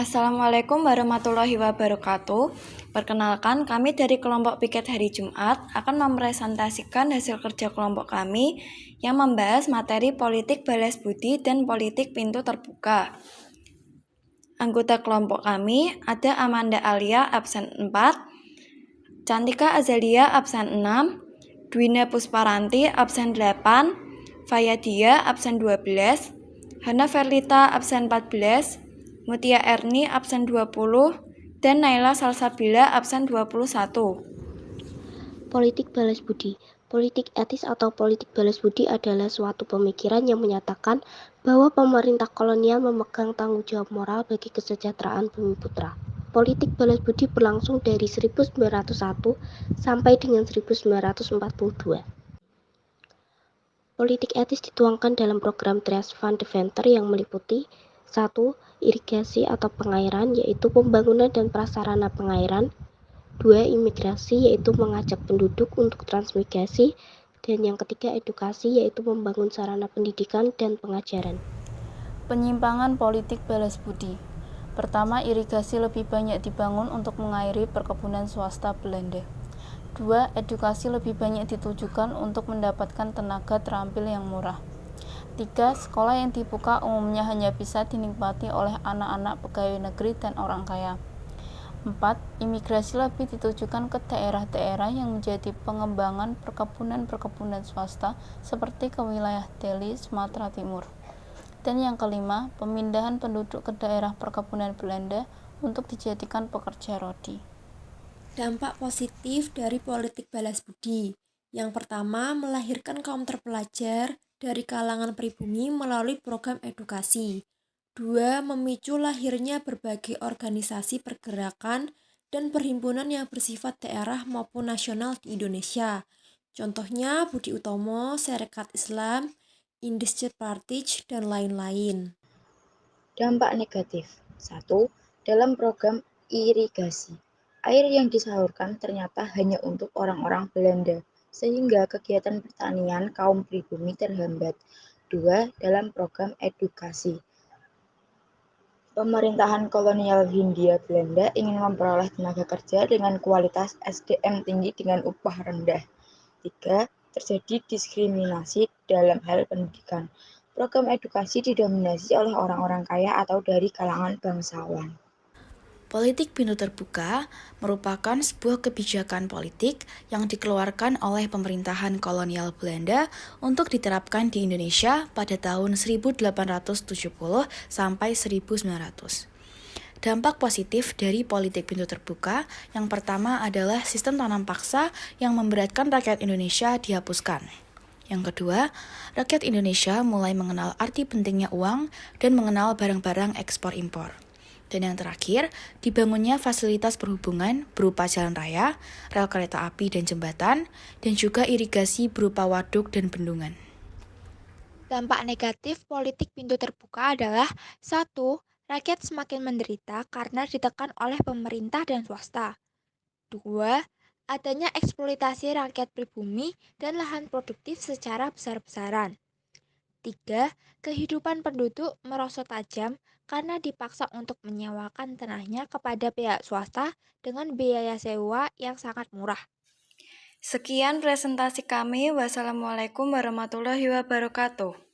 Assalamualaikum warahmatullahi wabarakatuh. Perkenalkan, kami dari kelompok Piket Hari Jumat akan mempresentasikan hasil kerja kelompok kami yang membahas materi politik balas budi dan politik pintu terbuka. Anggota kelompok kami ada Amanda Alia absen 4, Cantika Azalia absen 6, Dwina Pusparanti absen 8, Fayadia absen 12, Hana Verlita absen 14, Mutia Erni absen 20, dan Naila Salsabila absen 21. Politik balas budi. Politik etis atau politik balas budi adalah suatu pemikiran yang menyatakan bahwa pemerintah kolonial memegang tanggung jawab moral bagi kesejahteraan bumi putra. Politik balas budi berlangsung dari 1901 sampai dengan 1942. Politik etis dituangkan dalam program Dries van Deventer yang meliputi 1. Irigasi atau pengairan, yaitu pembangunan dan prasarana pengairan. 2. Imigrasi, yaitu mengajak penduduk untuk transmigrasi. Dan yang ketiga, edukasi, yaitu membangun sarana pendidikan dan pengajaran. Penyimpangan politik balas budi. Pertama, irigasi lebih banyak dibangun untuk mengairi perkebunan swasta Belanda. 2. Edukasi lebih banyak ditujukan untuk mendapatkan tenaga terampil yang murah. 3. Sekolah yang dibuka umumnya hanya bisa dinikmati oleh anak-anak pegawai negeri dan orang kaya. 4. Imigrasi lebih ditujukan ke daerah-daerah yang menjadi pengembangan perkebunan swasta seperti ke wilayah Delhi, Sumatera Timur. Dan yang kelima, pemindahan penduduk ke daerah perkebunan Belanda untuk dijadikan pekerja rodi. Dampak positif dari politik balas budi. Yang pertama, melahirkan kaum terpelajar dari kalangan pribumi melalui program edukasi. 2. Memicu lahirnya berbagai organisasi pergerakan dan perhimpunan yang bersifat daerah maupun nasional di Indonesia. Contohnya Budi Utomo, Sarekat Islam, Indiscet Partij, dan lain-lain. Dampak negatif. 1. Dalam program irigasi, air yang disalurkan ternyata hanya untuk orang-orang Belanda, sehingga kegiatan pertanian kaum pribumi terhambat. 2. Dalam program edukasi, pemerintahan kolonial Hindia Belanda ingin memperoleh tenaga kerja dengan kualitas SDM tinggi dengan upah rendah. 3. Terjadi diskriminasi dalam hal pendidikan. Program edukasi didominasi oleh orang-orang kaya atau dari kalangan bangsawan. Politik pintu terbuka merupakan sebuah kebijakan politik yang dikeluarkan oleh pemerintahan kolonial Belanda untuk diterapkan di Indonesia pada tahun 1870 sampai 1900. Dampak positif dari politik pintu terbuka yang pertama adalah sistem tanam paksa yang memberatkan rakyat Indonesia dihapuskan. Yang kedua, rakyat Indonesia mulai mengenal arti pentingnya uang dan mengenal barang-barang ekspor-impor. Dan yang terakhir, dibangunnya fasilitas perhubungan berupa jalan raya, rel kereta api dan jembatan, dan juga irigasi berupa waduk dan bendungan. Dampak negatif politik pintu terbuka adalah 1. Rakyat semakin menderita karena ditekan oleh pemerintah dan swasta. 2. Adanya eksploitasi rakyat pribumi dan lahan produktif secara besar-besaran. 3. Kehidupan penduduk merosot tajam karena dipaksa untuk menyewakan tanahnya kepada pihak swasta dengan biaya sewa yang sangat murah. Sekian presentasi kami. Wassalamualaikum warahmatullahi wabarakatuh.